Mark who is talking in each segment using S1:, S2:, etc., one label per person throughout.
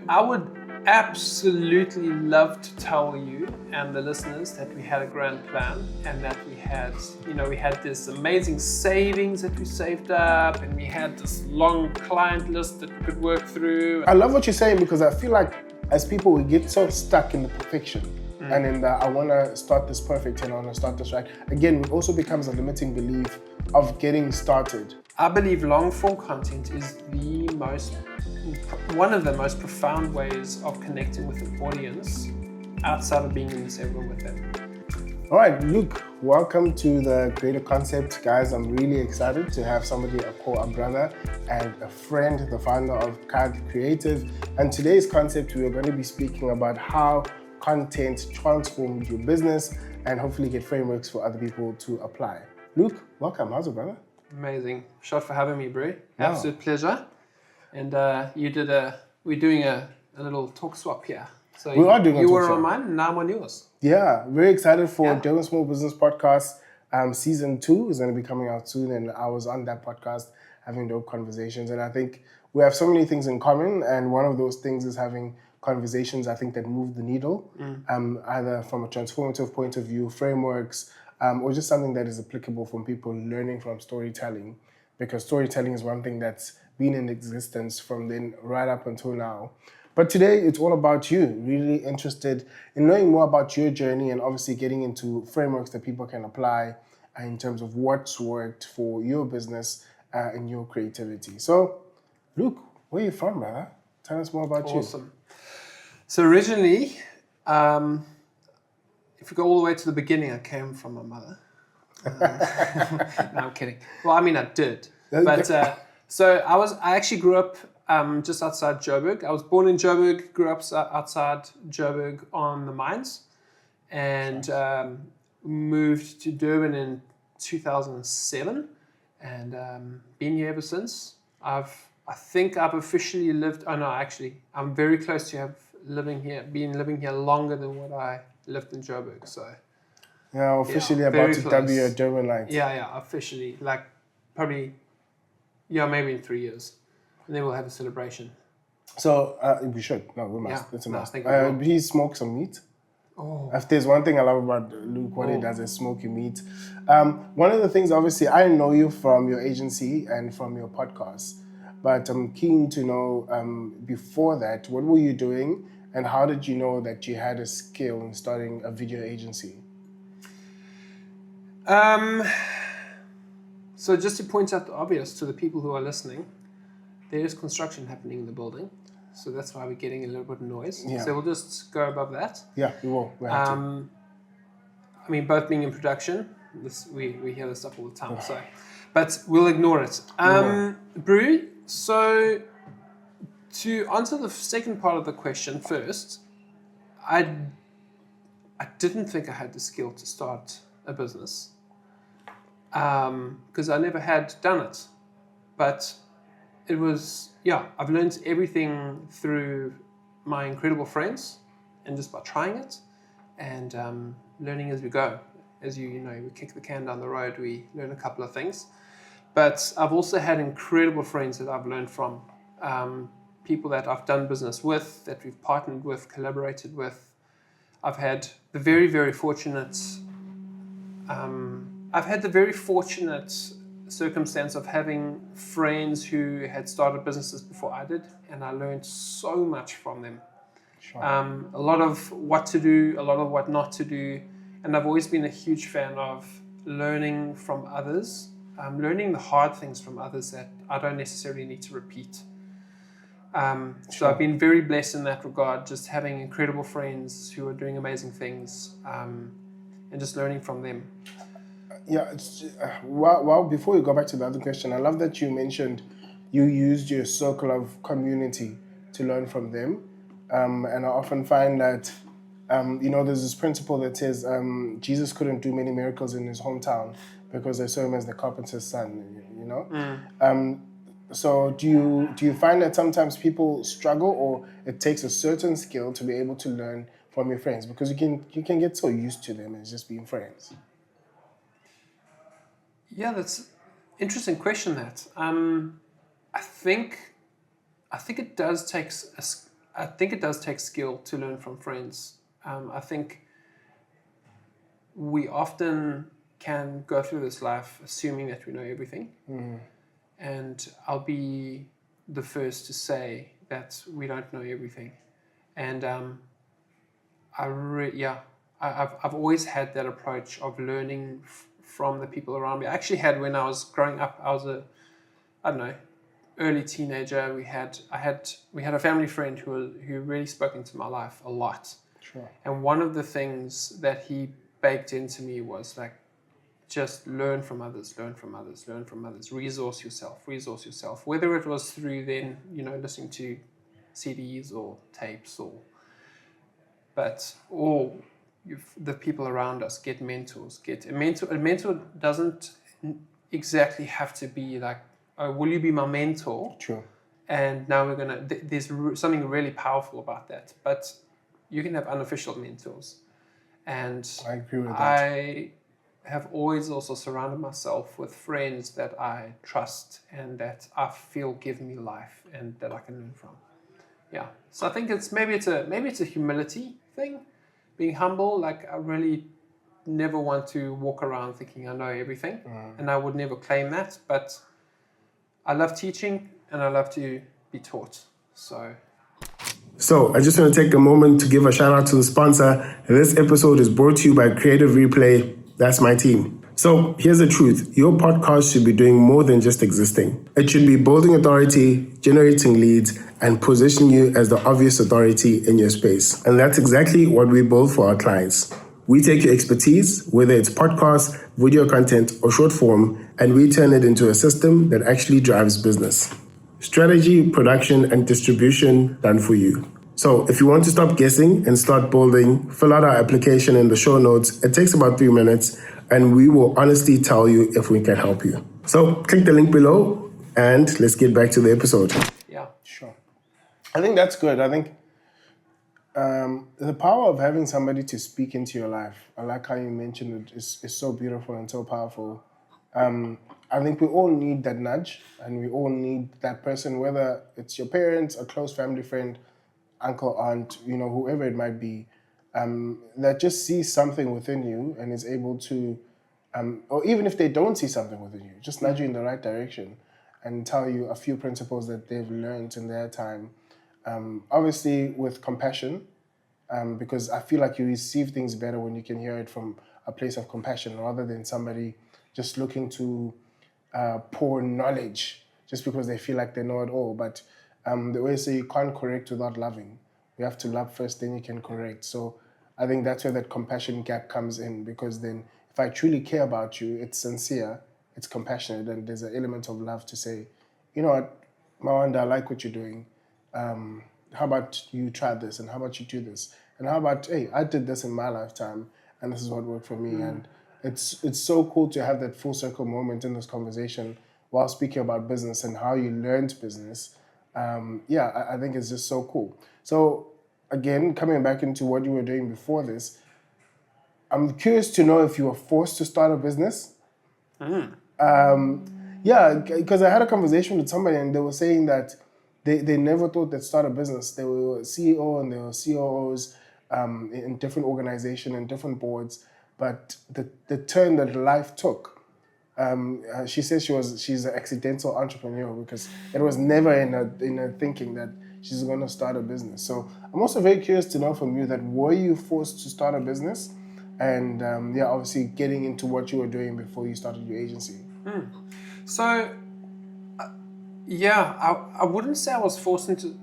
S1: I would absolutely love to tell you and the listeners that we had a grand plan and that we had this amazing savings that we saved up and we had this long client list that we could work through.
S2: I love what you're saying because I feel like as people, we get so stuck in the perfection and in the, I want to start this perfect and I want to start this right. Again, it also becomes a limiting belief of getting started.
S1: I believe long form content is one of the most profound ways of connecting with an audience outside of being in the same room with them.
S2: All right, Luke, welcome to the Creative Concept. Guys, I'm really excited to have somebody, a brother and a friend, the founder of Kythe Creative. And today's concept, we are going to be speaking about how content transforms your business and hopefully get frameworks for other people to apply. Luke, welcome. How's it, brother?
S1: Amazing. Shot for having me, bro.
S2: Wow.
S1: Absolute pleasure. And we're doing a little talk swap here. So
S2: we are doing a talk swap.
S1: You were on mine and now I'm on yours.
S2: Yeah, very excited for Durban Small Business Podcast. Season 2 is going to be coming out soon, and I was on that podcast having dope conversations. And I think we have so many things in common, and one of those things is having conversations, I think, that move the needle, either from a transformative point of view, frameworks, or just something that is applicable from people learning from storytelling, because storytelling is one thing that's been in existence from then right up until now. But today, it's all about you, really interested in knowing more about your journey and obviously getting into frameworks that people can apply in terms of what's worked for your business and your creativity. So, Luke, where are you from, brother? Tell us more about you.
S1: Awesome. So originally, if we go all the way to the beginning, I came from my mother. No, I'm kidding. Well, I mean, I did. But so I actually grew up just outside Joburg. I was born in Joburg, grew up outside Joburg on the mines, and moved to Durban in 2007, and been here ever since. I think I've officially lived. Oh no, actually, I'm very close to living here longer than what I lived in Joburg. So
S2: yeah, officially about to dub you a Durban light.
S1: Yeah, officially, like probably, maybe in 3 years. And then we'll have a celebration.
S2: So we should. No, we must. It's a must. Please smoke some meat.
S1: Oh.
S2: If there's one thing I love about Luke, what he does is smoky meat. One of the things, obviously, I know you from your agency and from your podcast, but I'm keen to know, before that, what were you doing and how did you know that you had a skill in starting a video agency?
S1: So just to point out the obvious to the people who are listening, there is construction happening in the building, so that's why we're getting a little bit of noise. Yeah. So we'll just go above that.
S2: Yeah, we will. We have to.
S1: I mean, both being in production, we hear this stuff all the time. So, but we'll ignore it. Brew. So, to answer the second part of the question first, I didn't think I had the skill to start a business because I never had done it, but it was, I've learned everything through my incredible friends and just by trying it and learning as we go. As we kick the can down the road, we learn a couple of things. But I've also had incredible friends that I've learned from, people that I've done business with, that we've partnered with, collaborated with. I've had the very, very fortunate circumstance of having friends who had started businesses before I did, and I learned so much from them. Sure. A lot of what to do, a lot of what not to do, and I've always been a huge fan of learning from others, learning the hard things from others that I don't necessarily need to repeat. So I've been very blessed in that regard, just having incredible friends who are doing amazing things, and just learning from them.
S2: Yeah, well, before we go back to the other question, I love that you mentioned you used your circle of community to learn from them. And I often find that, there's this principle that says Jesus couldn't do many miracles in his hometown because they saw him as the carpenter's son, So do you find that sometimes people struggle or it takes a certain skill to be able to learn from your friends? Because you can get so used to them as just being friends.
S1: Yeah, that's an interesting question. That I think it does take I think it does take skill to learn from friends. I think we often can go through this life assuming that we know everything. And I'll be the first to say that we don't know everything. And I've always had that approach of learning from the people around me. I actually had, when I was growing up, I was early teenager. We had a family friend who really spoke into my life a lot.
S2: Sure.
S1: And one of the things that he baked into me was like, just learn from others, resource yourself. Whether it was through then, listening to CDs or tapes the people around us, get mentors. A mentor doesn't exactly have to be like, oh, will you be my mentor?
S2: True.
S1: And now there's something really powerful about that. But you can have unofficial mentors. And
S2: I agree with that.
S1: I have always also surrounded myself with friends that I trust and that I feel give me life and that I can learn from. Yeah. So I think maybe it's a humility thing, being humble. Like, I really never want to walk around thinking I know everything, and I would never claim that. But I love teaching and I love to be taught.
S2: So I just want to take a moment to give a shout out to the sponsor. This episode is brought to you by Creative Replay. That's my team. So here's the truth. Your podcast should be doing more than just existing. It should be building authority, generating leads, and positioning you as the obvious authority in your space. And that's exactly what we build for our clients. We take your expertise, whether it's podcast, video content, or short form, and we turn it into a system that actually drives business. Strategy, production, and distribution done for you. So if you want to stop guessing and start building, fill out our application in the show notes. It takes about 3 minutes, and we will honestly tell you if we can help you. So click the link below, and let's get back to the episode.
S1: Yeah,
S2: sure. I think that's good. I think the power of having somebody to speak into your life, I like how you mentioned it, is so beautiful and so powerful. I think we all need that nudge, and we all need that person, whether it's your parents, a close family friend, uncle, aunt, whoever it might be, that just sees something within you and is able to, or even if they don't see something within you, just nudge you in the right direction and tell you a few principles that they've learned in their time. Obviously with compassion, because I feel like you receive things better when you can hear it from a place of compassion rather than somebody just looking to pour knowledge just because they feel like they know it all. But they always say you can't correct without loving. You have to love first, then you can correct. So I think that's where that compassion gap comes in, because then if I truly care about you, it's sincere, it's compassionate, and there's an element of love to say, you know what, Mawanda, I like what you're doing. How about you try this, and how about you do this? And how about, hey, I did this in my lifetime, and this is what worked for me. And it's so cool to have that full circle moment in this conversation while speaking about business and how you learned business. I think it's just so cool. So again, coming back into what you were doing before this, I'm curious to know if you were forced to start a business. Because I had a conversation with somebody and they were saying that they never thought they'd start a business. They were CEO and they were COOs in different organizations and different boards. But the turn that life took, she says she's an accidental entrepreneur because it was never in her thinking that she's going to start a business. So I'm also very curious to know from you that were you forced to start a business? And obviously getting into what you were doing before you started your agency.
S1: So, I wouldn't say I was forced into.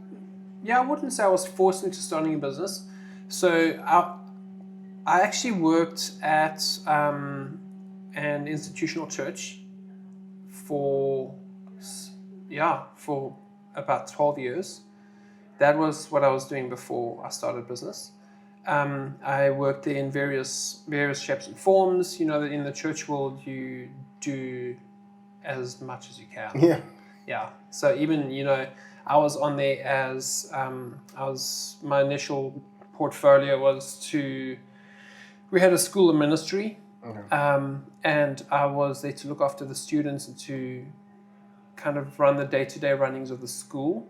S1: Yeah, I wouldn't say I was forced into starting a business. So I actually worked at an institutional church for about 12 years. That was what I was doing before I started business. I worked there in various shapes and forms. In the church world, you do as much as you can. Yeah. So even, I was on there as my initial portfolio was we had a school of ministry. Okay. And I was there to look after the students and to kind of run the day-to-day runnings of the school.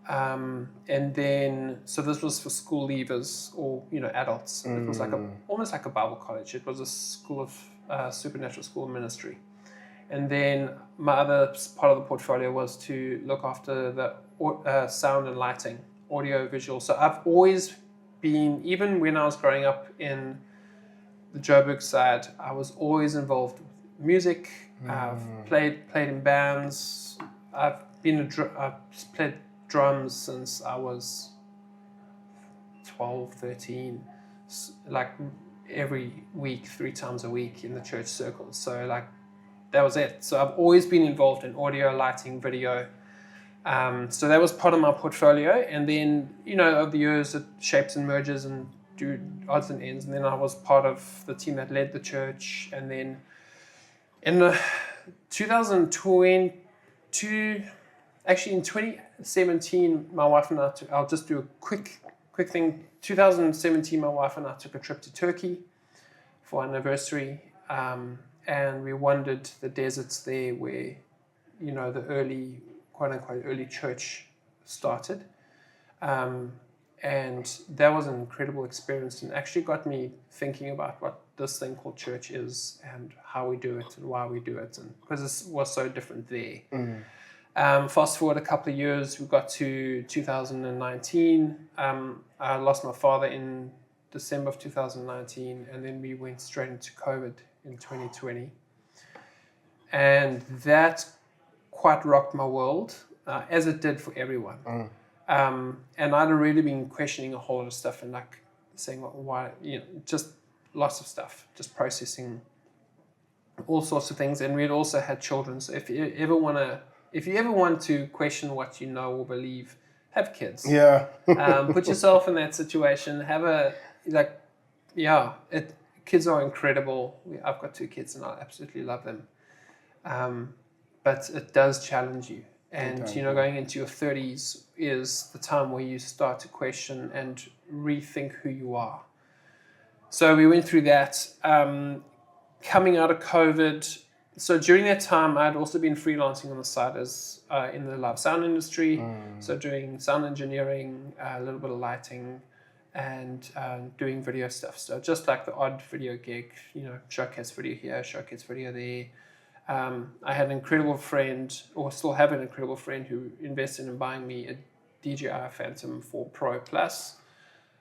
S1: And then, so this was for school leavers or, adults. It was like almost like a Bible college. It was a school of supernatural school ministry. And then my other part of the portfolio was to look after the sound and lighting, audio, visual. So I've always been, even when I was growing up in the Joburg side, I was always involved with music. I've played in bands. I've played drums since I was 12, 13, like every week, 3 times a week in the church circles. So like that was it. So I've always been involved in audio, lighting, video. So that was part of my portfolio. And then, over the years it shapes and merges and do odds and ends. And then I was part of the team that led the church. And then in 2022, actually in 2017, my wife and I I'll just do a quick thing. 2017, my wife and I took a trip to Turkey for our anniversary. And we wandered the deserts there where, the early, quote unquote, early church started. And that was an incredible experience and actually got me thinking about what this thing called church is and how we do it and why we do it. And because it was so different there. Fast forward a couple of years, we got to 2019. I lost my father in December of 2019, and then we went straight into COVID in 2020. And that quite rocked my world, as it did for everyone. And I'd really been questioning a whole lot of stuff and like saying, well, why, just lots of stuff, just processing all sorts of things. And we'd also had children. So if you ever want to question what you know or believe, have kids.
S2: Yeah.
S1: Put yourself in that situation. Kids are incredible. I've got 2 kids and I absolutely love them. But it does challenge you. And, going into your 30s is the time where you start to question and rethink who you are. So we went through that. Coming out of COVID, so during that time, I'd also been freelancing on the side as in the live sound industry. So doing sound engineering, a little bit of lighting, and doing video stuff. So just like the odd video gig, showcase video here, showcase video there. I had an incredible friend, or still have an incredible friend, who invested in buying me a DJI Phantom 4 Pro Plus,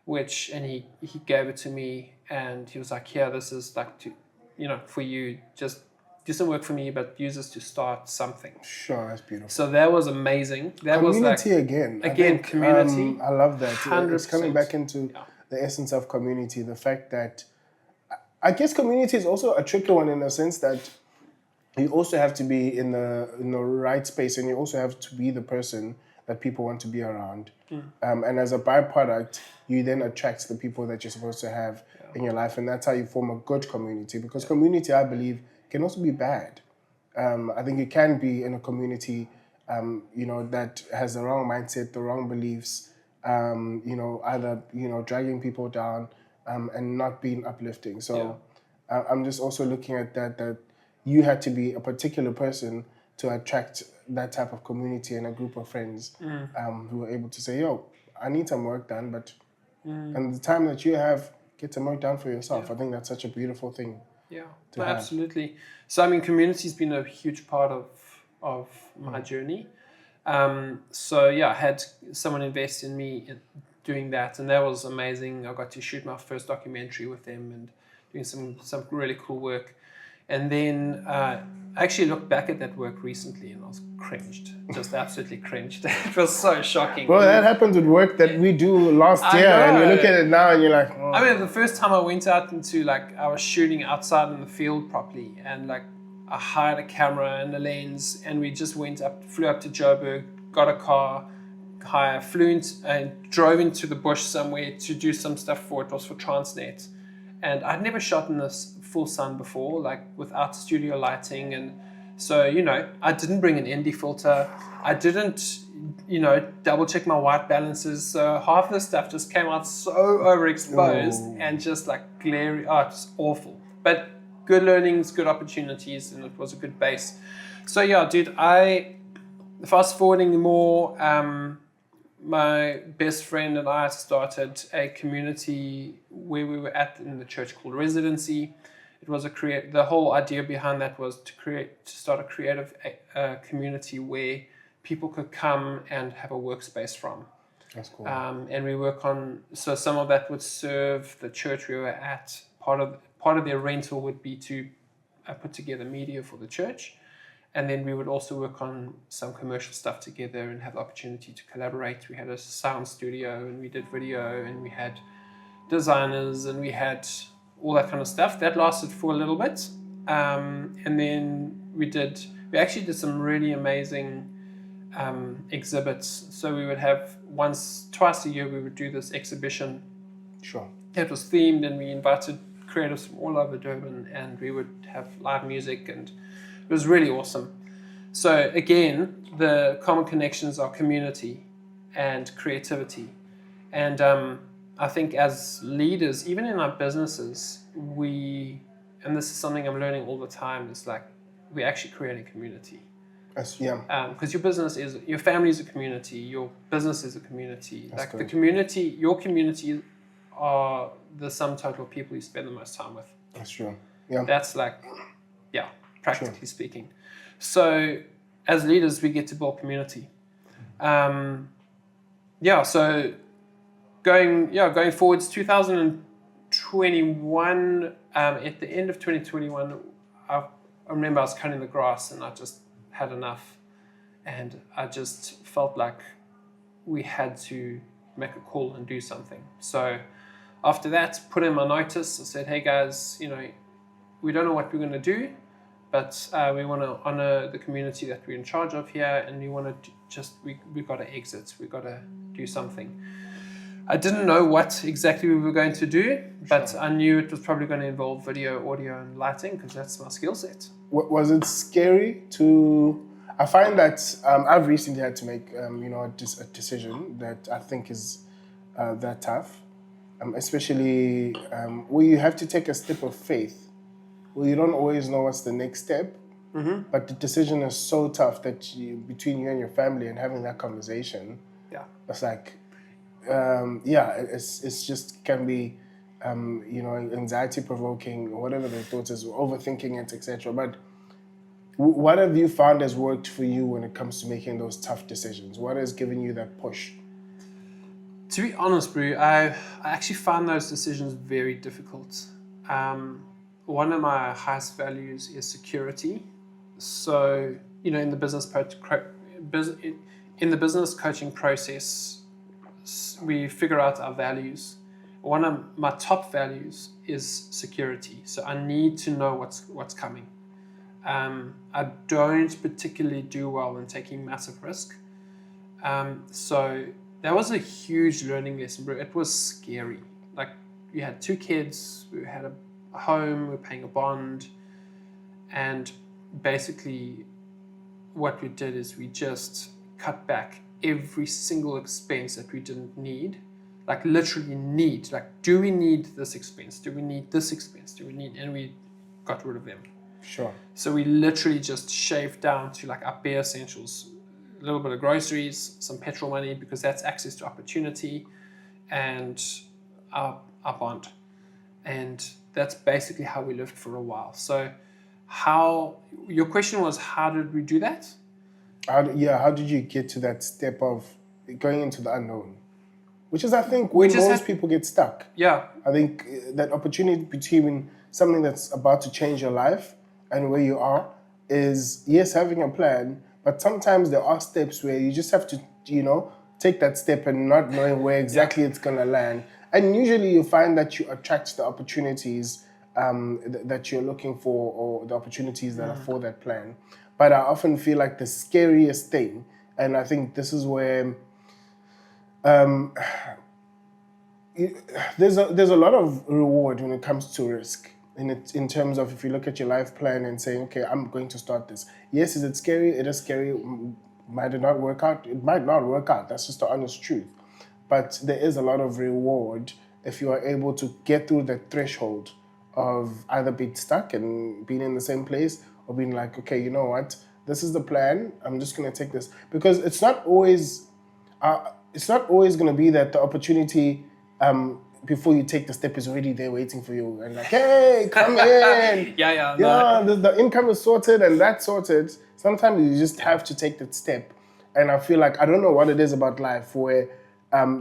S1: and he gave it to me, and he was like, "Yeah, this is like for you, just do some work for me, but use this to start something."
S2: Sure, that's beautiful.
S1: So that was amazing. That
S2: community
S1: was
S2: again.
S1: Community.
S2: I love that.
S1: 100%.
S2: It's coming back into the essence of community. The fact that I guess community is also a tricky one in the sense that you also have to be in the right space, and you also have to be the person that people want to be around. And as a byproduct, you then attract the people that you're supposed to have in your life, and that's how you form a good community. Because community, I believe, can also be bad. I think you can be in a community, that has the wrong mindset, the wrong beliefs, either dragging people down, and not being uplifting. So I'm just also looking at that you had to be a particular person to attract that type of community and a group of friends who were able to say, "Yo, I need some work done," but and the time that you have, get some work done for yourself. I think that's such a beautiful thing.
S1: Yeah, absolutely. So community's been a huge part of my journey. I had someone invest in me in doing that, and that was amazing. I got to shoot my first documentary with them and doing some really cool work. And then I actually looked back at that work recently and I was cringed, just absolutely cringed. It was so shocking.
S2: Well, that happens with work that we do last year, and you look at it now and you're like, oh.
S1: I mean, the first time I went out into I was shooting outside in the field properly, and I hired a camera and a lens, and we just flew up to Joburg, got a car, and drove into the bush somewhere to do some stuff for it. It was for Transnet. And I'd never shot in this full sun before, without studio lighting. And so, I didn't bring an ND filter. I didn't, double check my white balances. So half the stuff just came out so overexposed and just glary. Oh, it's awful. But good learnings, good opportunities, and it was a good base. So yeah, dude, fast forwarding more, my best friend and I started a community where we were at in the church called Residency. It was the whole idea behind that was to start a creative community where people could come and have a workspace from.
S2: That's cool.
S1: And we work on, so some of that would serve the church we were at. Part of their rental would be to put together media for the church. And then we would also work on some commercial stuff together and have the opportunity to collaborate. We had a sound studio and we did video and we had designers and we had all that kind of stuff. That lasted for a little bit. And then we actually did some really amazing exhibits. So we would have twice a year, we would do this exhibition.
S2: Sure.
S1: It was themed and we invited creatives from all over Durban and we would have live music and it was really awesome. So again, the common connections are community and creativity. And I think as leaders, even in our businesses, and this is something I'm learning all the time, is like we actually create a community.
S2: Yeah.
S1: Because your family is a community, your business is a community.
S2: That's
S1: like
S2: good.
S1: the community, your community are the sum total of people you spend the most time with.
S2: That's true. Yeah.
S1: That's practically speaking. So as leaders, we get to build community. So going forwards, 2021, at the end of 2021, I remember I was cutting the grass and I just had enough. And I just felt like we had to make a call and do something. So after that, put in my notice. I said, hey guys, we don't know what we're going to do, but we want to honor the community that we're in charge of here, and we want to we got to exit. We got to do something. I didn't know what exactly we were going to do, but I knew it was probably going to involve video, audio, and lighting because that's my skill set.
S2: Was it scary to? I find that I've recently had to make a decision that I think is that tough, especially where you have to take a step of faith. Well, you don't always know what's the next step, but the decision is so tough that between you and your family and having that conversation, it's like, it's just can be, anxiety provoking, or whatever the thought is, overthinking it, etc. But what have you found has worked for you when it comes to making those tough decisions? What has given you that push?
S1: To be honest, Bru, I actually found those decisions very difficult. One of my highest values is security. So, in the business coaching process, we figure out our values. One of my top values is security. So I need to know what's coming. I don't particularly do well in taking massive risk. So that was a huge learning lesson, bro. It was scary. Like, we had 2 kids, we had a home, we were paying a bond, and basically what we did is we just cut back every single expense that we didn't need. Like, literally need. Like, do we need this expense? Do we need this expense? And we got rid of them.
S2: Sure.
S1: So we literally just shaved down to like our bare essentials, a little bit of groceries, some petrol money, because that's access to opportunity, and our bond. And that's basically how we lived for a while. So your question was, how did we do that?
S2: How did you get to that step of going into the unknown? Which is, I think, where most people get stuck.
S1: Yeah.
S2: I think that opportunity between something that's about to change your life and where you are is, yes, having a plan, but sometimes there are steps where you just have to, take that step and not knowing where exactly it's going to land. And usually you find that you attract the opportunities that you're looking for, or the opportunities that are for that plan. But I often feel like the scariest thing, and I think this is where there's a lot of reward when it comes to risk. In terms of, if you look at your life plan and saying, okay, I'm going to start this. Yes, is it scary? It is scary. Might it not work out? It might not work out. That's just the honest truth. But there is a lot of reward if you are able to get through the threshold of either being stuck and being in the same place, or being like, okay, you know what? This is the plan. I'm just going to take this. Because it's not always... it's not always going to be that the opportunity before you take the step is already there waiting for you and like, hey, come in. The income is sorted and that's sorted. Sometimes you just have to take that step. And I feel like, I don't know what it is about life where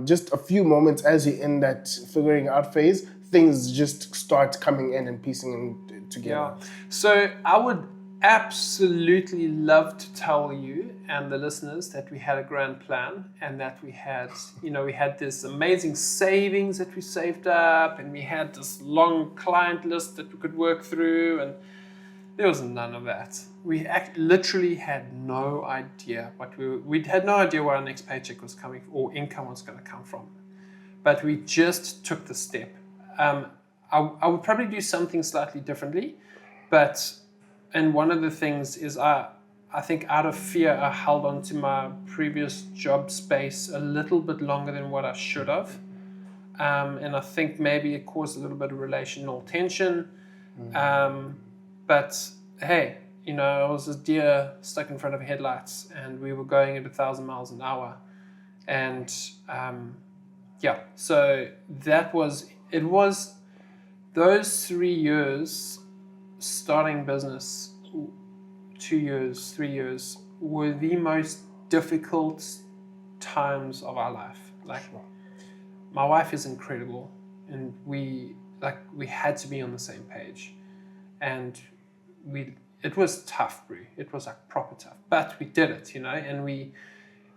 S2: just a few moments as you're in that figuring out phase, things just start coming in and piecing together.
S1: Yeah. So I would absolutely love to tell you and the listeners that we had a grand plan and that we had this amazing savings that we saved up and we had this long client list that we could work through, and there was none of that. We literally had no idea we had no idea where our next paycheck was coming or income was going to come from, but we just took the step. I would probably do something slightly differently, and one of the things is I think out of fear I held on to my previous job space a little bit longer than what I should have, and I think maybe it caused a little bit of relational tension. But hey, I was a deer stuck in front of headlights, and we were going at 1,000 miles an hour, and so it was those 3 years starting business, 2 years, 3 years, were the most difficult times of our life. Like, my wife is incredible, and we had to be on the same page, and it was tough, Brie. It was like proper tough, but we did it, and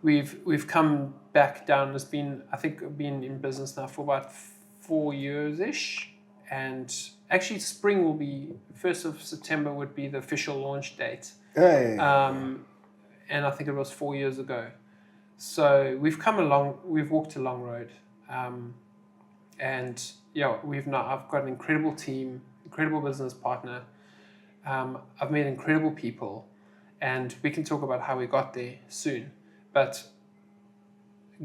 S1: we've come back down. I think I've been in business now for about 4 years ish, and actually spring will be 1st of September would be the official launch date.
S2: Hey.
S1: And I think it was 4 years ago. So we've walked a long road, and I've got an incredible team, incredible business partner. I've met incredible people, and we can talk about how we got there soon. But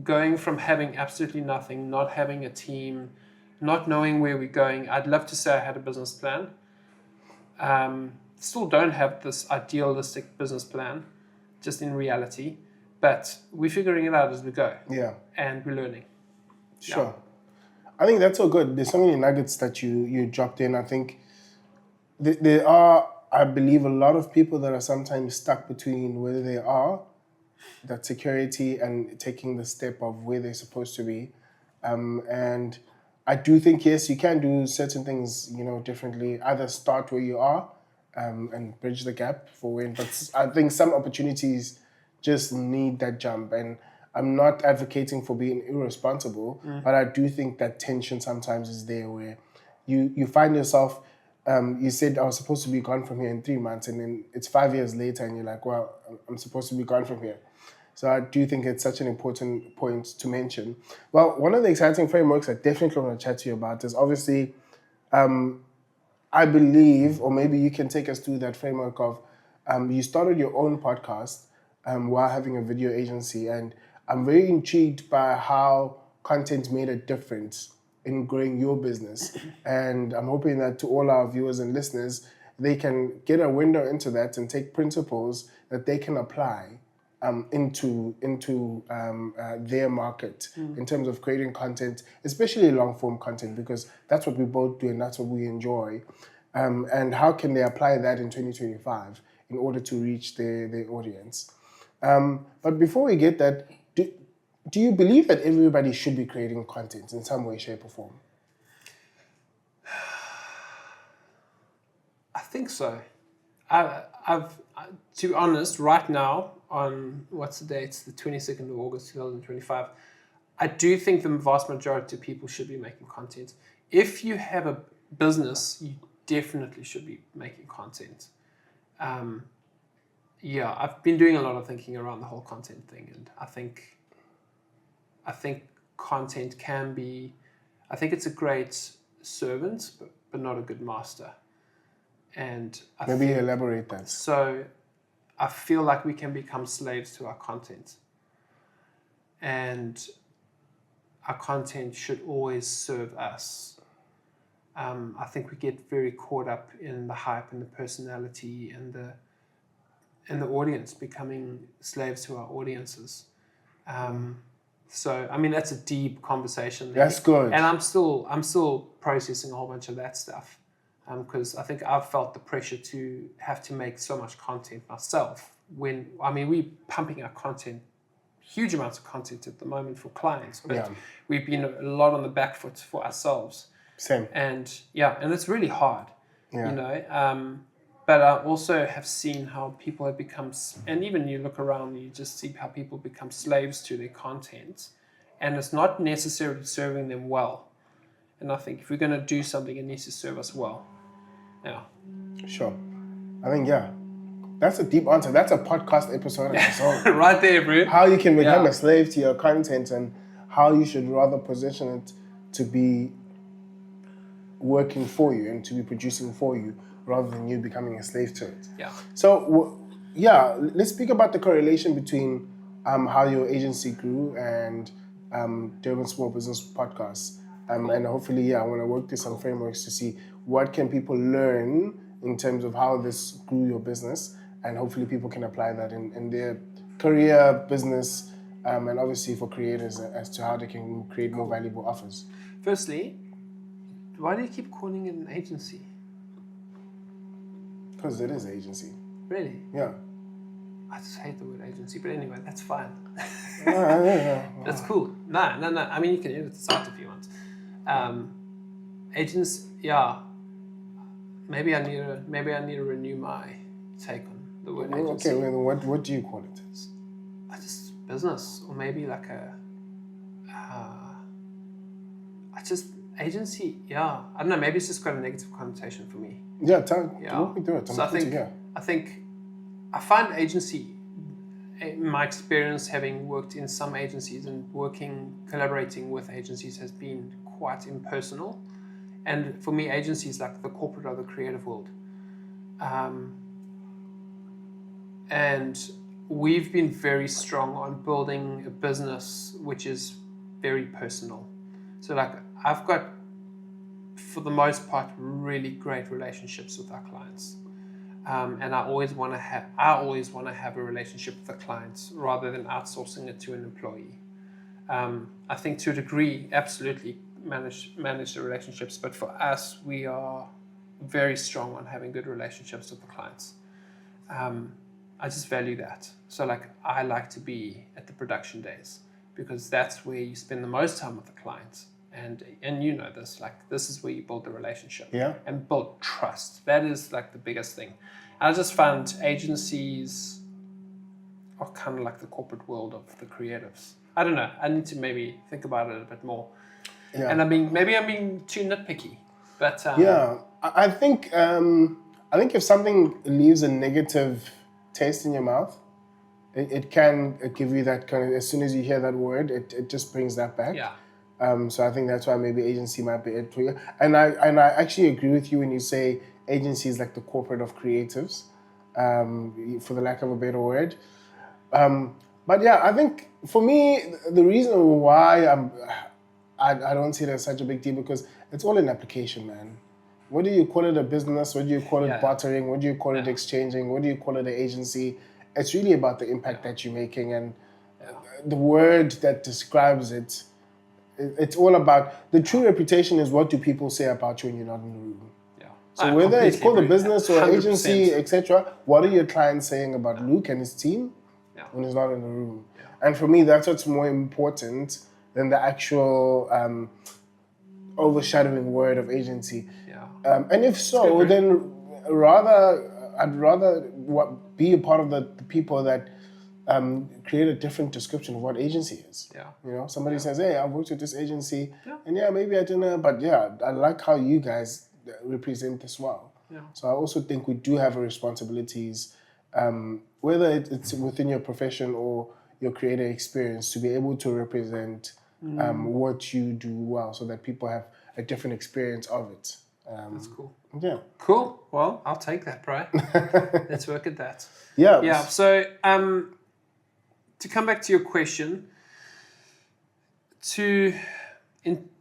S1: going from having absolutely nothing, not having a team, not knowing where we're going, I'd love to say I had a business plan. Still don't have this idealistic business plan, just in reality. But we're figuring it out as we go.
S2: Yeah.
S1: And we're learning.
S2: Sure.
S1: Yeah.
S2: I think that's so good. There's so many nuggets that you dropped in. I think there are, I believe, a lot of people that are sometimes stuck between where they are, that security, and taking the step of where they're supposed to be. And I do think, yes, you can do certain things, differently. Either start where you are and bridge the gap for when. But I think some opportunities just need that jump. And I'm not advocating for being irresponsible, but I do think that tension sometimes is there where you find yourself, you said I was supposed to be gone from here in 3 months, and then it's 5 years later and you're like, well, I'm supposed to be gone from here. So I do think it's such an important point to mention. Well, one of the exciting frameworks I definitely want to chat to you about is obviously, I believe, or maybe you can take us through that framework of, you started your own podcast while having a video agency, and I'm very intrigued by how content made a difference in growing your business. And I'm hoping that to all our viewers and listeners, they can get a window into that and take principles that they can apply into their market in terms of creating content, especially long form content, because that's what we both do and that's what we enjoy. And how can they apply that in 2025 in order to reach their audience? But before we get that, do you believe that everybody should be creating content in some way, shape, or form?
S1: I think so. I've to be honest, right now, on what's the date? It's the 22nd of August 2025. I do think the vast majority of people should be making content. If you have a business, you definitely should be making content. I've been doing a lot of thinking around the whole content thing, and I think content can be, I think it's a great servant, but not a good master. And
S2: maybe elaborate that.
S1: So I feel like we can become slaves to our content, and our content should always serve us. I think we get very caught up in the hype and the personality and the audience, becoming slaves to our audiences. So, I mean, that's a deep conversation.
S2: That's good.
S1: And I'm still processing a whole bunch of that stuff. Because I think I've felt the pressure to have to make so much content myself. We're pumping out content, huge amounts of content at the moment for clients, but we've been a lot on the back foot for ourselves.
S2: Same.
S1: And it's really hard, but I also have seen how people have become, and even you look around, you just see how people become slaves to their content, and it's not necessarily serving them well. And I think if we're going to do something, it needs to serve us well. Yeah.
S2: Sure. I think, that's a deep answer. That's a podcast episode on its own.
S1: Right there, bro.
S2: How you can become a slave to your content and how you should rather position it to be working for you and to be producing for you rather than you becoming a slave to it.
S1: Yeah.
S2: So, let's speak about the correlation between how your agency grew and Durban Small Business Podcast. And hopefully, I want to work through some frameworks to see what can people learn in terms of how this grew your business, and hopefully people can apply that in their career, business, and obviously for creators as to how they can create more valuable offers.
S1: Firstly, why do you keep calling it an agency?
S2: Because it is agency.
S1: Really?
S2: Yeah.
S1: I just hate the word agency, but anyway, that's fine.
S2: Yeah.
S1: That's cool. No. I mean, you can edit this out if you want. Agents, maybe I need to renew my take on the word agency.
S2: Okay, well, what do you call it?
S1: Just business, or maybe like agency. I don't know. Maybe it's just got a negative connotation for me.
S2: Walk me through it.
S1: I think I find agency, in my experience, having worked in some agencies and collaborating with agencies, has been quite impersonal. And for me, agency is like the corporate or the creative world. And we've been very strong on building a business which is very personal. So like I've got, for the most part, really great relationships with our clients. And I always want to have a relationship with the clients rather than outsourcing it to an employee. I think to a degree, absolutely manage the relationships, but for us, we are very strong on having good relationships with the clients. I just value that. So like I like to be at the production days because that's where you spend the most time with the clients. And you know this, like this is where you build the relationship and build trust. That is like the biggest thing. I just found agencies are kind of like the corporate world of the creatives. I don't know. I need to maybe think about it a bit more. Yeah. And maybe I'm being too nitpicky. But
S2: I think if something leaves a negative taste in your mouth, it can give you that kind of, as soon as you hear that word, it just brings that back.
S1: Yeah.
S2: So I think that's why maybe agency might be it for you. And I actually agree with you when you say agency is like the corporate of creatives, for the lack of a better word. But yeah, I think for me, the reason why I don't see it as such a big deal, because it's all an application, man. What do you call it, a business? What do you call it, bartering? What do you call it, exchanging? What do you call it, an agency? It's really about the impact that you're making, and the word that describes it. It's all about, the true reputation is what do people say about you when you're not in the room. Yeah. So whether it's called a business or 100%. Agency, etc., what are your clients saying about Luke and his team when he's not in the room? Yeah. And for me, that's what's more important than the actual overshadowing word of agency. Yeah. And if so, then I'd rather be a part of the people that create a different description of what agency is. Yeah. You know, somebody says, hey, I've worked with this agency, and maybe I didn't know, but I like how you guys represent this well. Yeah. So I also think we do have responsibilities, whether it's within your profession or your creator experience, to be able to represent what you do well, so that people have a different experience of it.
S1: That's cool.
S2: Yeah.
S1: Cool. Well, I'll take that, bro. Let's work at that.
S2: Yeah.
S1: Yeah. So, to come back to your question, in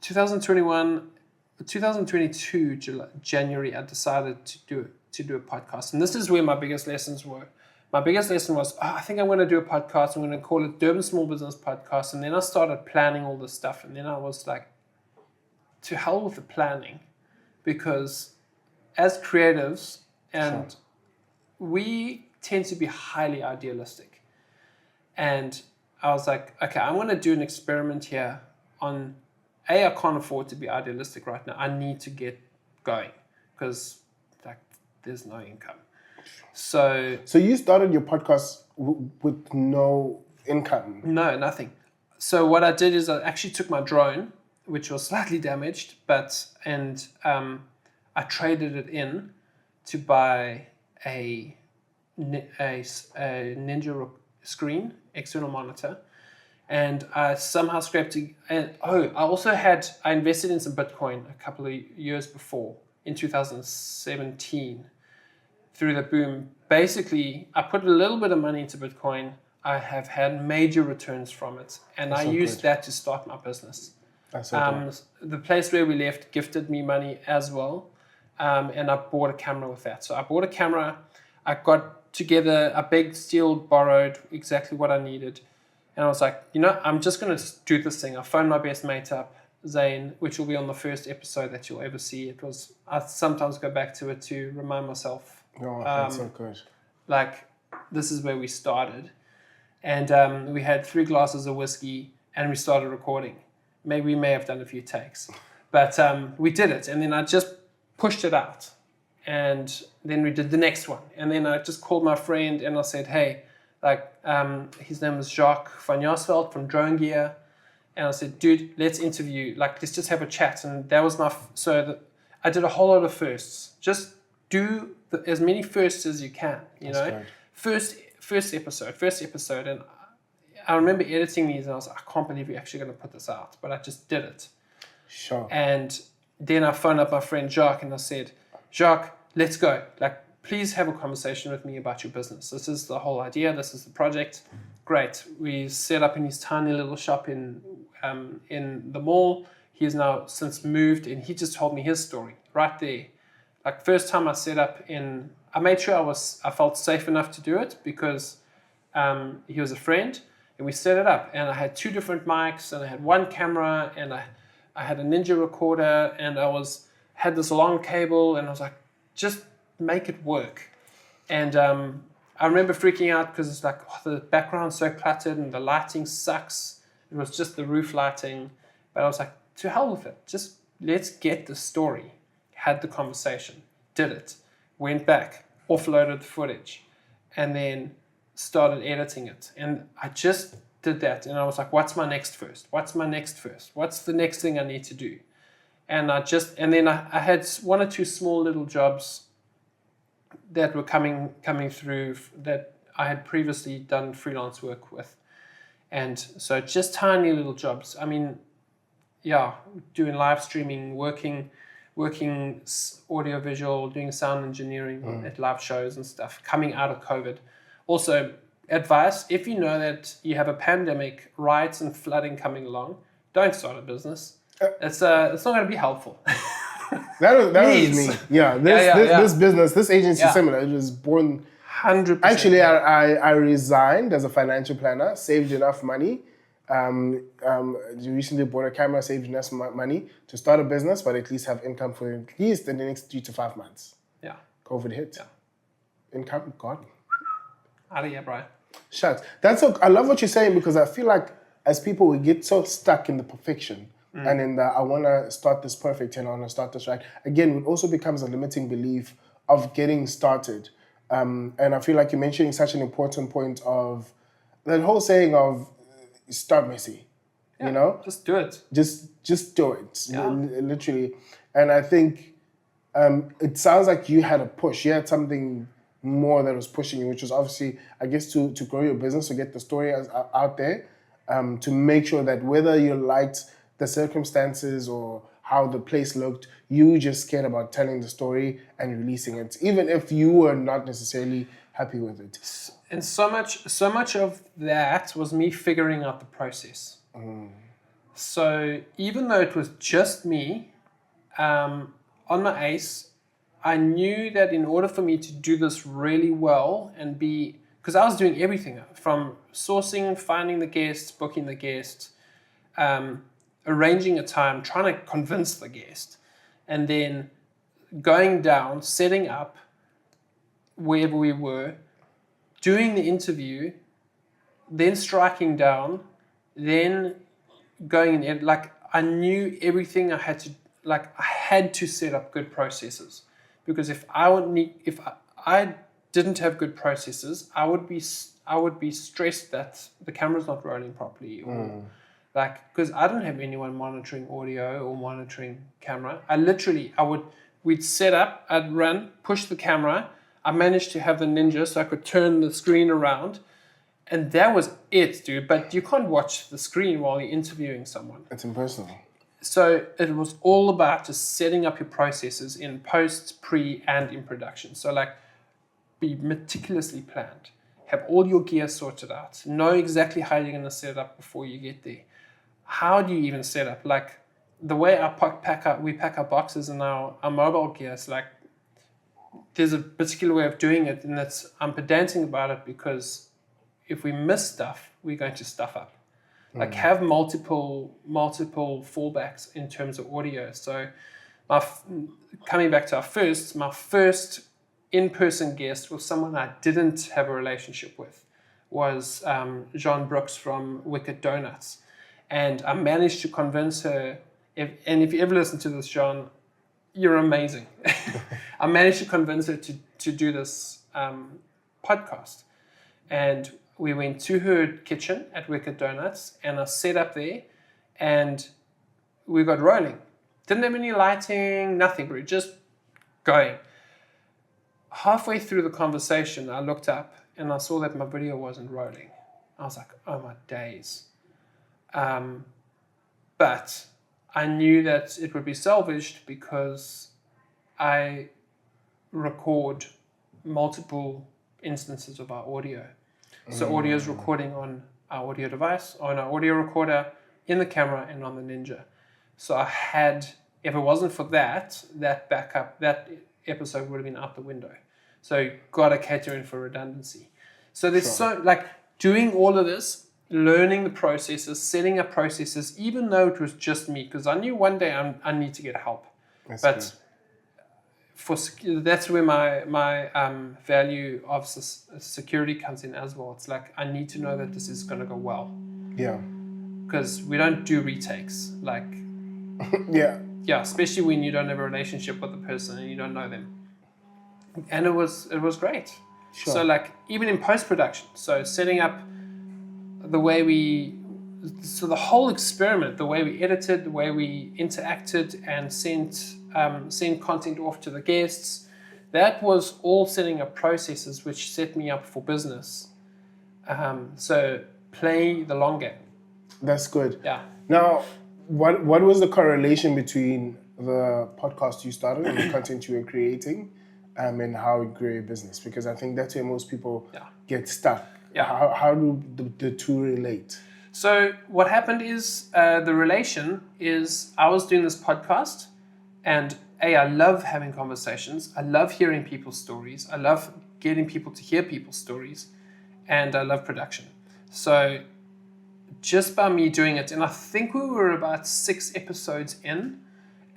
S1: 2022 January, I decided to do a podcast, and this is where my biggest lessons were. my biggest lesson was, I think I'm going to do a podcast. I'm going to call it Durban Small Business Podcast. And then I started planning all this stuff. And then I was like, to hell with the planning, because as creatives, and we tend to be highly idealistic. And I was like, okay, I'm going to do an experiment here on, I can't afford to be idealistic right now. I need to get going because like there's no income. So
S2: you started your podcast with no income?
S1: No, nothing. So what I did is I actually took my drone, which was slightly damaged, and I traded it in to buy a Ninja screen, external monitor, and I somehow scraped it. And I invested in some Bitcoin a couple of years before, in 2017. Through the boom, basically, I put a little bit of money into Bitcoin. I have had major returns from it, and I used that to start my business.
S2: That's so
S1: the place where we left gifted me money as well, and I bought a camera with that. So I bought a camera. I got together a big steel borrowed, exactly what I needed, and I was like, I'm just going to do this thing. I phoned my best mate up, Zane, which will be on the first episode that you'll ever see. I sometimes go back to it to remind myself.
S2: Oh, that's so good.
S1: Like, this is where we started. And we had 3 glasses of whiskey and we started recording. Maybe we may have done a few takes. But we did it. And then I just pushed it out. And then we did the next one. And then I just called my friend and I said, hey, his name is Jacques van Jaarsveld from Drone Gear. And I said, dude, let's interview. Let's just have a chat. And that was I did a whole lot of firsts. Just do as many firsts as you can,
S2: Great.
S1: First episode, and I remember editing these, and I was like, I can't believe you're actually going to put this out, but I just did it.
S2: Sure.
S1: And then I phoned up my friend Jacques, and I said, Jacques, let's go. Please have a conversation with me about your business. This is the whole idea. This is the project. Great. We set up in his tiny little shop in the mall. He has now since moved, and he just told me his story right there. First time I set up I made sure I felt safe enough to do it because he was a friend, and we set it up, and I had 2 different mics, and I had 1 camera, and I had a Ninja recorder, and had this long cable, and I was like, just make it work. And I remember freaking out because it's the background's so cluttered and the lighting sucks. It was just the roof lighting, but I was like, to hell with it. Just let's get the story. Had the conversation, did it, went back, offloaded the footage, and then started editing it. And I just did that, and I was like, what's my next first? What's my next first? What's the next thing I need to do? And then I had 1 or 2 small little jobs that were coming through that I had previously done freelance work with. And so just tiny little jobs. I mean, doing live streaming, working audio visual, doing sound engineering at live shows and stuff, coming out of COVID. Also, advice, if you know that you have a pandemic, riots and flooding coming along, don't start a business. It's not going to be helpful.
S2: That was me. Yeah, this business, this agency is similar. It was born
S1: 100%.
S2: Actually, I resigned as a financial planner, saved enough money. Recently bought a camera, saved enough money to start a business, but at least have income for at least in the next 3 to 5 months.
S1: Yeah.
S2: COVID hit.
S1: Yeah.
S2: Income gone.
S1: Out of here, bro.
S2: Shucks. I love what you're saying because I feel like as people we get so stuck in the perfection and in the I want to start this perfect and I want to start this right. Again, it also becomes a limiting belief of getting started. And I feel like you're mentioning such an important point of that whole saying of start messy,
S1: just do it.
S2: Just do it, literally. And I think it sounds like you had a push. You had something more that was pushing you, which was obviously, I guess, to grow your business, to get the story out there, to make sure that whether you liked the circumstances or how the place looked, you just cared about telling the story and releasing it, even if you were not necessarily happy with it.
S1: And so much of that was me figuring out the process. So even though it was just me, on my ACE, I knew that in order for me to do this really well and be because I was doing everything from sourcing, finding the guest, booking the guest, arranging a time, trying to convince the guest, and then going down, setting up wherever we were, doing the interview, then striking down, then going in. Like, I knew everything I had to, like, I had to set up good processes, because if I didn't have good processes, I would be stressed that the camera's not rolling properly, or like, because I didn't have anyone monitoring audio or monitoring camera. We'd set up, I'd run, push the camera. I managed to have the Ninja so I could turn the screen around, and that was it, dude. But you can't watch the screen while you're interviewing someone.
S2: It's impersonal.
S1: So it was all about just setting up your processes in post, pre, and in production. So like, be meticulously planned. Have all your gear sorted out. Know exactly how you're going to set it up before you get there. How do you even set up? Like, the way we pack our boxes and our mobile gear, it's like, there's a particular way of doing it, and I'm pedantic about it, because if we miss stuff, we're going to stuff up. Like, have multiple fallbacks in terms of audio. So coming back to my first in-person guest was someone I didn't have a relationship with, was Jean Brooks from Wicked Donuts. And I managed to convince her, if you ever listen to this, Jean, you're amazing. I managed to convince her to do this podcast. And we went to her kitchen at Wicked Donuts, and I set up there, and we got rolling. Didn't have any lighting, nothing, but just going. Halfway through the conversation, I looked up and I saw that my video wasn't rolling. I was like, oh my days. But I knew that it would be salvaged because I record multiple instances of our audio. So audio is recording on our audio device, on our audio recorder, in the camera, and on the Ninja. So I had, if it wasn't for that backup, that episode would have been out the window. So got to cater in for redundancy. So there's doing all of this, learning the processes, setting up processes, even though it was just me, because I knew one day I need to get help. That's where my value of security comes in as well. It's like, I need to know that this is going to go well.
S2: Yeah.
S1: Because we don't do retakes. Like,
S2: yeah,
S1: especially when you don't have a relationship with the person and you don't know them. And it was great. Sure. So like, even in post-production, so setting up the way the whole experiment, the way we edited, the way we interacted and sent content off to the guests, that was all setting up processes which set me up for business. So play the long game.
S2: That's good.
S1: Yeah.
S2: Now, what was the correlation between the podcast you started and the content you were creating, and how you grew your business? Because I think that's where most people get stuck. Yeah. How do the two relate?
S1: So what happened is, the relation is, I was doing this podcast, and I love having conversations. I love hearing people's stories. I love getting people to hear people's stories, and I love production. So just by me doing it, and I think we were about 6 episodes in,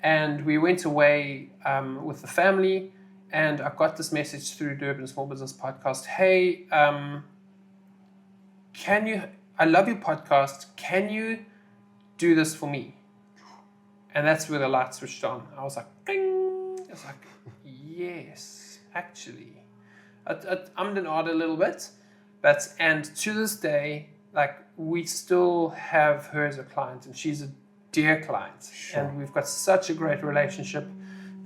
S1: and we went away with the family, and I got this message through Durban Small Business Podcast. Hey, I love your podcast. Can you do this for me? And that's where the light switched on. I was like, ding. I was like, yes, actually. I'm an odd a little bit, and to this day, like, we still have her as a client, and she's a dear client. Sure. And we've got such a great relationship.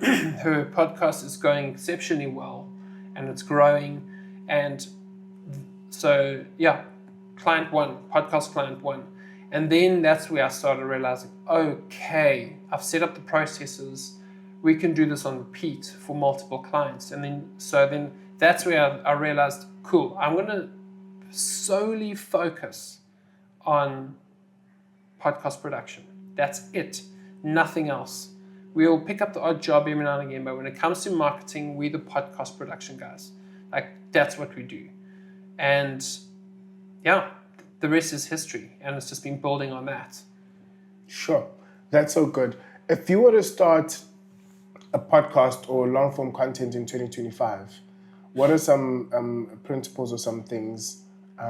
S1: Her podcast is going exceptionally well, and it's growing. And so, client 1, podcast client 1. And then that's where I started realizing, okay, I've set up the processes. We can do this on repeat for multiple clients. And then that's where I realized, cool, I'm going to solely focus on podcast production. That's it. Nothing else. We'll pick up the odd job every now and again, but when it comes to marketing, we're the podcast production guys. Like, that's what we do. And yeah, the rest is history, and it's just been building on that.
S2: Sure, that's so good. If you were to start a podcast or long form content in 2025, what are some principles or some things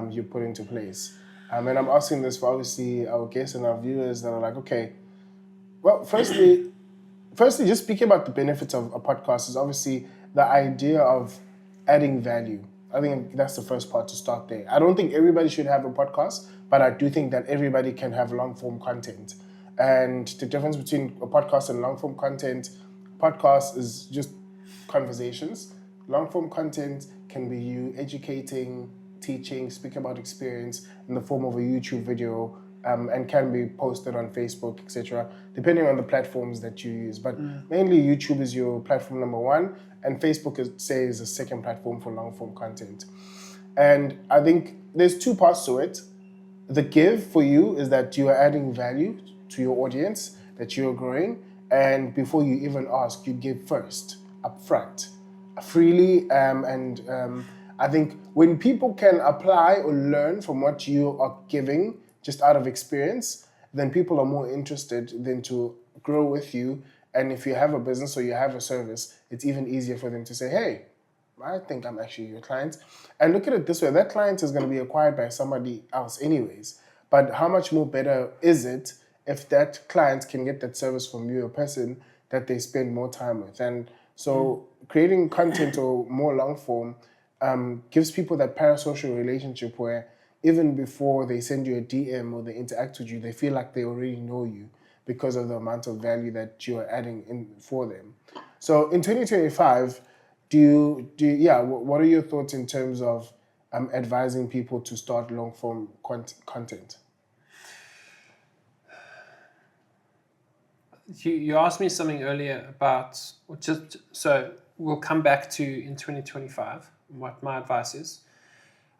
S2: you put into place? And I'm asking this for obviously our guests and our viewers that are like, okay, well, firstly, just speaking about the benefits of a podcast is obviously the idea of adding value. I think that's the first part to start there. I don't think everybody should have a podcast, but I do think that everybody can have long form content. And the difference between a podcast and long form content, podcast is just conversations. Long form content can be you educating, teaching, speaking about experience in the form of a YouTube video, and can be posted on Facebook, etc., depending on the platforms that you use. But mainly YouTube is your platform number one, and Facebook is a second platform for long form content. And I think there's two parts to it. The give for you is that you are adding value to your audience, that you're growing, and before you even ask, you give first, upfront, freely, and I think when people can apply or learn from what you are giving just out of experience, then people are more interested than to grow with you. And if you have a business or you have a service, it's even easier for them to say, hey, I think I'm actually your client. And look at it this way, that client is going to be acquired by somebody else anyways. But how much more better is it if that client can get that service from you, a person that they spend more time with? And so creating content or more long form gives people that parasocial relationship where even before they send you a DM or they interact with you, they feel like they already know you because of the amount of value that you are adding in for them. So in 2025, what are your thoughts in terms of advising people to start long form content?
S1: You asked me something earlier about, so we'll come back to in 2025 what my advice is.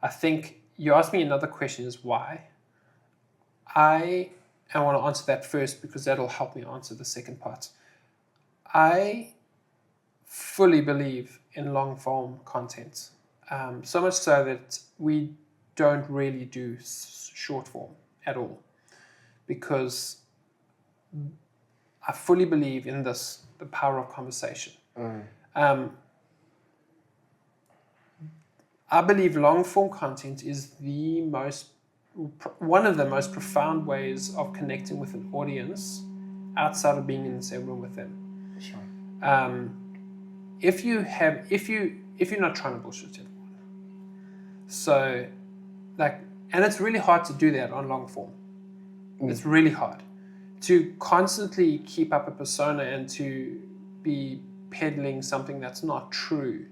S1: I think you asked me another question is why. I want to answer that first because that'll help me answer the second part. I fully believe in long form content, so much so that we don't really do short form at all, because I fully believe in this, the power of conversation. I believe long form content is one of the most profound ways of connecting with an audience outside of being in the same room with them.
S2: Sure.
S1: If you're not trying to bullshit everyone, so and it's really hard to do that on long form. It's really hard to constantly keep up a persona and to be peddling something that's not true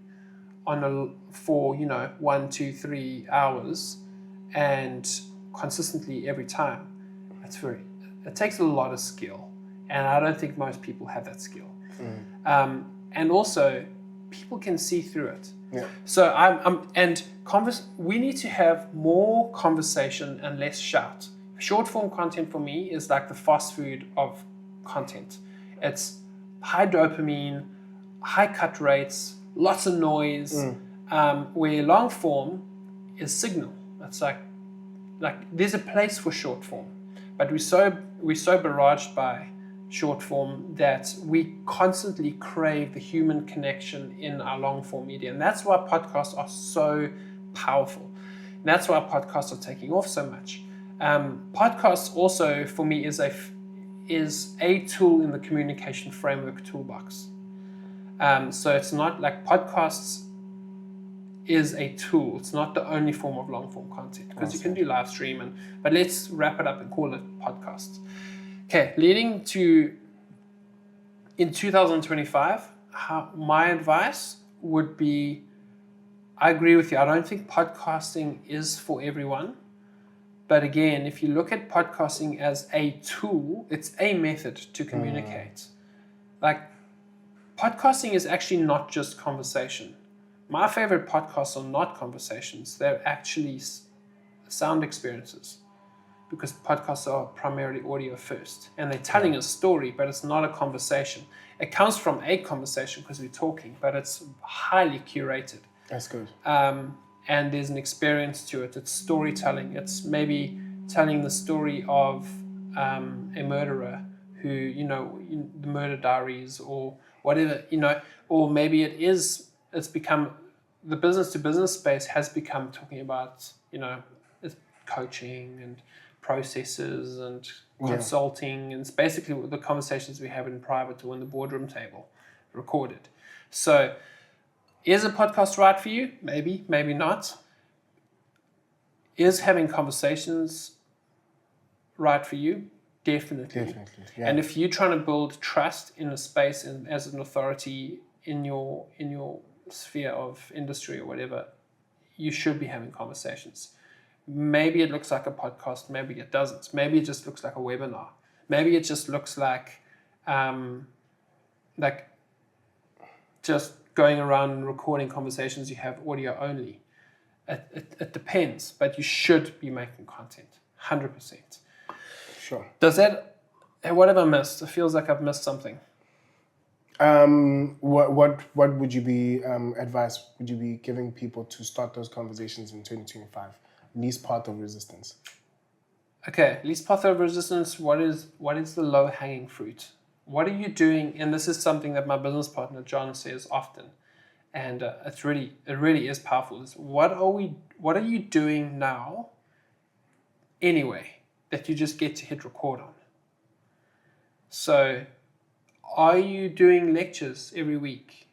S1: for 1, 2, 3 hours and consistently every time. It takes a lot of skill, and I don't think most people have that skill. And also people can see through it.
S2: Yeah.
S1: So we need to have more conversation and less shout. Short form content for me is like the fast food of content. It's high dopamine, high cut rates, lots of noise, where long form is signal. It's like there's a place for short form, but we're so barraged by short form that we constantly crave the human connection in our long form media, and that's why podcasts are so powerful. And that's why podcasts are taking off so much. Podcasts also for me is a tool in the communication framework toolbox. So it's not like podcasts is a tool. It's not the only form of long form content, because you can do live stream but let's wrap it up and call it podcasts. Okay, leading to in 2025, my advice would be, I agree with you. I don't think podcasting is for everyone. But again, if you look at podcasting as a tool, it's a method to communicate. Podcasting is actually not just conversation. My favorite podcasts are not conversations. They're actually sound experiences, because podcasts are primarily audio first. And they're telling a story, but it's not a conversation. It comes from a conversation because we're talking, but it's highly curated.
S2: That's good.
S1: and there's an experience to it. It's storytelling. It's maybe telling the story of a murderer who, the murder diaries or whatever, or maybe it's become, the business to business space has become talking about, it's coaching and processes and consulting, and it's basically the conversations we have in private or in the boardroom table recorded. So is a podcast right for you? Maybe, maybe not. Is having conversations right for you? Definitely. Yeah. And if you're trying to build trust in a space and as an authority in your sphere of industry or whatever, you should be having conversations. Maybe it looks like a podcast, maybe it doesn't. Maybe it just looks like a webinar. Maybe it just looks like just going around and recording conversations you have audio only. It depends, but you should be making content, 100%.
S2: Sure.
S1: Does that, what have I missed? It feels like I've missed something.
S2: What would you be advice would you be giving people to start those conversations in 2025? Least path of resistance.
S1: Okay, least path of resistance. What is the low hanging fruit? What are you doing? And this is something that my business partner John says often, and it really is powerful. Is what are you doing now? Anyway, that you just get to hit record on. So, are you doing lectures every week?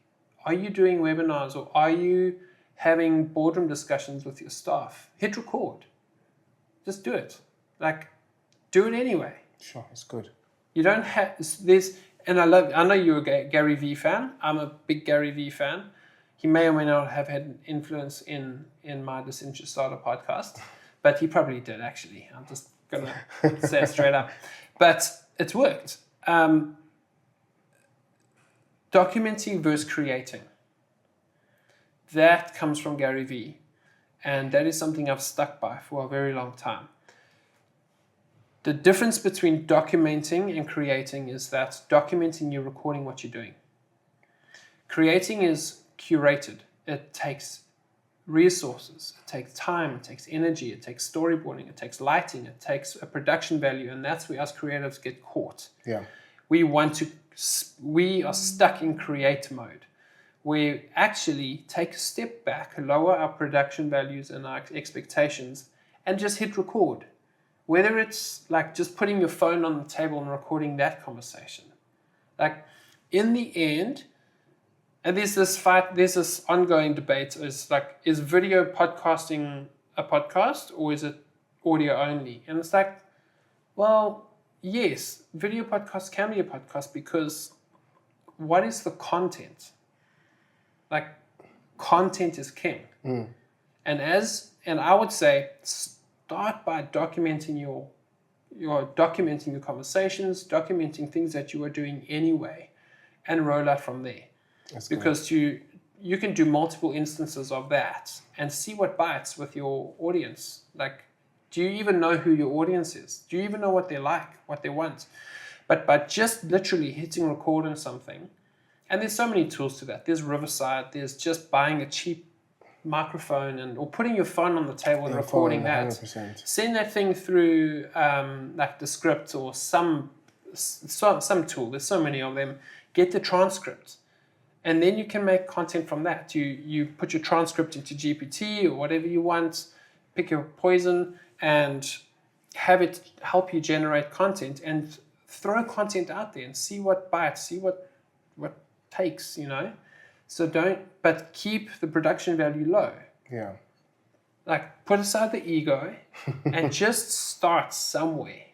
S1: Are you doing webinars, or are you having boardroom discussions with your staff? Hit record. Just do it. Do it anyway.
S2: Sure, it's good.
S1: You don't have this, and I know you're a Gary Vee fan. I'm a big Gary Vee fan. He may or may not have had an influence in my Disinterest Starter podcast, but he probably did actually. I'm just gonna say it straight up. But it's worked. Documenting versus creating. That comes from Gary Vee, and that is something I've stuck by for a very long time. The difference between documenting and creating is that documenting, you're recording what you're doing. Creating is curated. It takes resources, it takes time, it takes energy, it takes storyboarding, it takes lighting, it takes a production value, and that's where us creatives get caught.
S2: Yeah.
S1: We are stuck in create mode. We actually take a step back, lower our production values and our expectations, and just hit record. Whether it's just putting your phone on the table and recording that conversation. In the end, and there's this ongoing debate, is video podcasting a podcast or is it audio only? And it's well, yes, video podcasts can be a podcast because what is the content? Content is king. Mm. And I would say start by documenting your conversations, documenting things that you are doing anyway, and roll out from there. That's because great. You can do multiple instances of that and see what bites with your audience. Do you even know who your audience is? Do you even know what they like, what they want? But by just literally hitting record on something, and there's so many tools to that. There's Riverside, there's just buying a cheap microphone or putting your phone on the table and recording that. 100%. Send that thing through the script or some tool. There's so many of them. Get the transcript. And then you can make content from that. You put your transcript into GPT or whatever you want, pick your poison, and have it help you generate content and throw content out there and see what bites, see what takes, So but keep the production value low.
S2: Yeah.
S1: Put aside the ego and just start somewhere.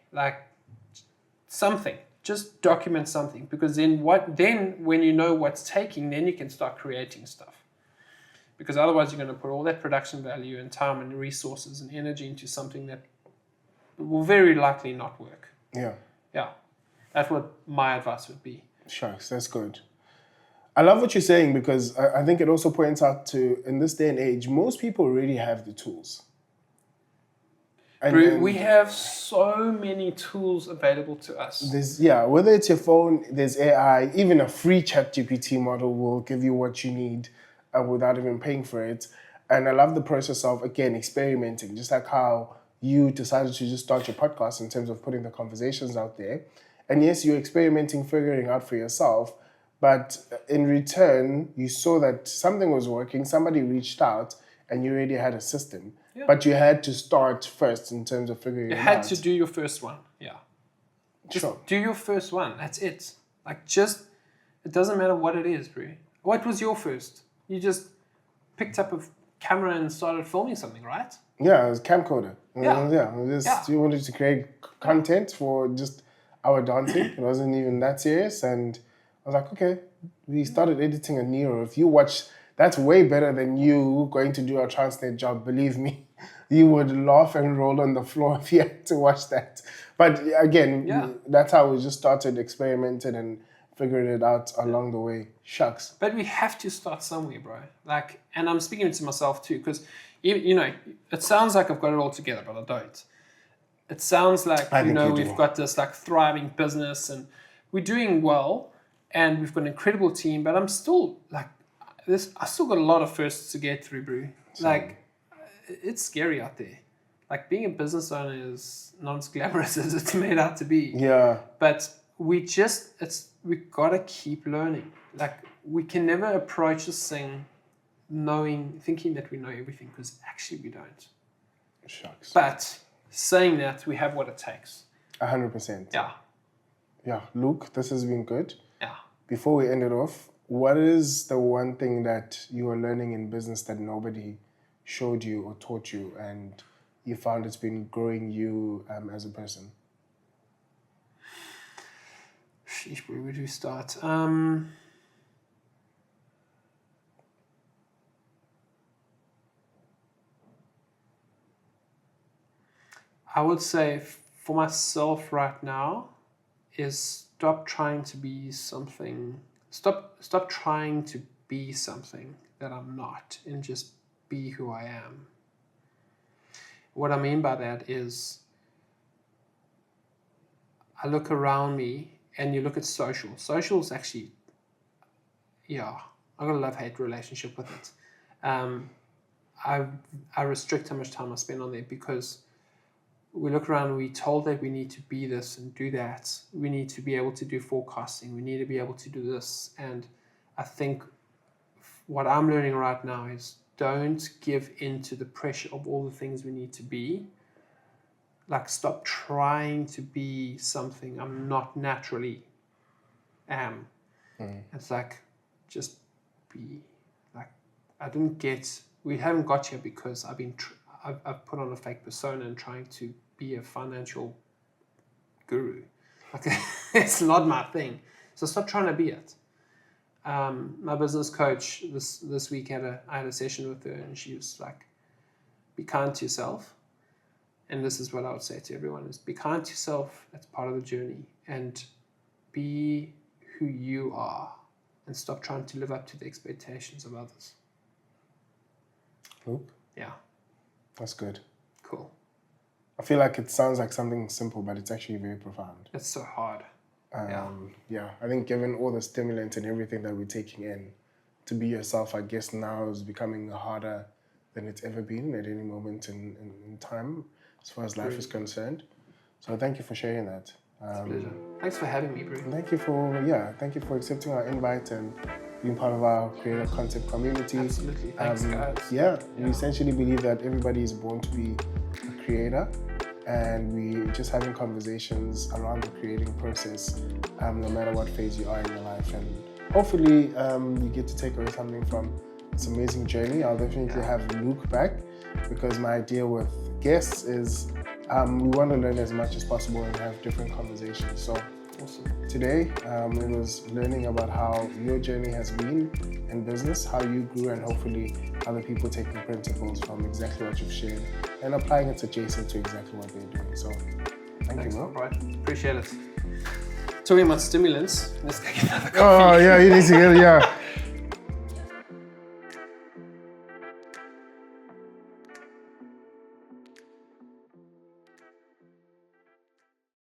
S1: Something. Just document something, because then when you know what's taking, then you can start creating stuff. Because otherwise you're going to put all that production value and time and resources and energy into something that will very likely not work.
S2: Yeah.
S1: Yeah. That's what my advice would be.
S2: Shucks, that's good. I love what you're saying, because I think it also points out to, in this day and age, most people already have the tools.
S1: And we have so many tools available to us.
S2: Whether it's your phone, there's AI, even a free ChatGPT model will give you what you need without even paying for it. And I love the process of, again, experimenting, just like how you decided to just start your podcast in terms of putting the conversations out there. And yes, you're experimenting, figuring out for yourself, but in return, you saw that something was working, somebody reached out, and you already had a system. Yeah. But you had to start first in terms of figuring it out.
S1: You had to do your first one, yeah. Just do your first one, that's it. Like, just, it doesn't matter what it is, bro. What was your first? You just picked up a camera and started filming something, right?
S2: Yeah, it was camcorder.
S1: Yeah.
S2: You wanted to create content for just our dancing. It wasn't even that serious. And I was like, okay, we started editing a Nero. If you watch, that's way better than you going to do a Transnet job. Believe me, you would laugh and roll on the floor if you had to watch that. But again, that's how we just started experimenting and figuring it out along the way. Shucks.
S1: But we have to start somewhere, bro. Like, and I'm speaking to myself too, because, you know, it sounds like I've got it all together, but I don't. It sounds like, we've got this like thriving business and we're doing well and we've got an incredible team, but I'm still like, I still got a lot of firsts to get through, bro. Like, it's scary out there. Like, being a business owner is not as glamorous as it's made out to be.
S2: Yeah.
S1: But we gotta keep learning. Like, we can never approach this thing thinking that we know everything, because actually we don't.
S2: Shucks.
S1: But saying that, we have what it takes.
S2: 100%.
S1: Yeah.
S2: Yeah. Luke, this has been good.
S1: Yeah.
S2: Before we end it off, what is the one thing that you are learning in business that nobody showed you or taught you and you found it's been growing you as a person?
S1: Sheesh, where would we start? I would say for myself right now is stop trying to be something. Stop trying to be something that I'm not, and just be who I am. What I mean by that is, I look around me and you look at social. Social is actually, I've got a love-hate relationship with it. I restrict how much time I spend on there, because we look around and we're told that we need to be this and do that. We need to be able to do forecasting. We need to be able to do this. And I think what I'm learning right now is, don't give in to the pressure of all the things we need to be. Like, stop trying to be something I'm not naturally am. It's like, just be. Like, we haven't got here because I've put on a fake persona and trying to be a financial guru. Like, it's not my thing. So stop trying to be it. My business coach this week I had a session with her, and she was like, be kind to yourself. And this is what I would say to everyone is, be kind to yourself. That's part of the journey. And be who you are, and stop trying to live up to the expectations of others.
S2: Cool.
S1: Yeah.
S2: That's good.
S1: Cool.
S2: I feel like it sounds like something simple, but it's actually very profound.
S1: It's so hard.
S2: I think given all the stimulants and everything that we're taking in, to be yourself, I guess now is becoming harder than it's ever been at any moment in time, as far as life is concerned. So thank you for sharing that.
S1: It's a pleasure. Thanks for having me, bro.
S2: Thank you for accepting our invite and being part of our creative concept community.
S1: Absolutely. Thanks, guys.
S2: We essentially believe that everybody is born to be a creator, and we're just having conversations around the creating process, no matter what phase you are in your life. And hopefully you get to take away something from this amazing journey. I'll definitely have Luke back, because my idea with guests is we want to learn as much as possible and have different conversations. So awesome. Today, it was learning about how your journey has been in business, how you grew, and hopefully other people taking principles from exactly what you've shared and applying it adjacent to exactly what they're doing. So thanks, you, bro.
S1: Right. Appreciate it. Talking about stimulants, let's get another coffee.
S2: Oh, yeah, you need to get it, yeah.